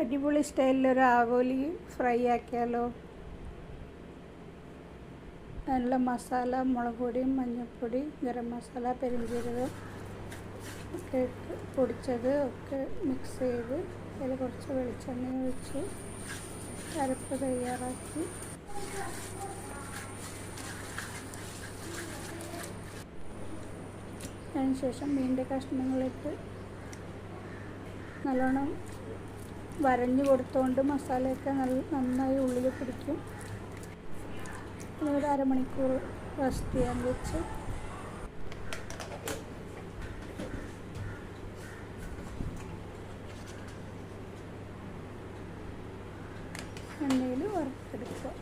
അടിപൊളി സ്റ്റൈലിലൊരു ആവോലി ഫ്രൈ ആക്കിയാലോ. നല്ല മസാല, മുളക് പൊടി, മഞ്ഞൾപ്പൊടി, ഗരം മസാല, പെരുംജീരകം ഒക്കെ ഇട്ട് പൊടിച്ചത് ഒക്കെ മിക്സ് ചെയ്ത് അതിൽ കുറച്ച് വെളിച്ചെണ്ണ ഒഴിച്ച് അരപ്പ് തയ്യാറാക്കി അതിനുശേഷം മീനിൻ്റെ കഷ്ണങ്ങളിട്ട് നല്ലോണം വരഞ്ഞ് കൊടുത്തുകൊണ്ട് മസാലയൊക്കെ നന്നായി ഉള്ളിൽ പിടിക്കും. ഒരു അരമണിക്കൂർ റെസ്റ്റ് ചെയ്യാൻ വെച്ച് എണ്ണയിൽ വറുത്തെടുക്കുക.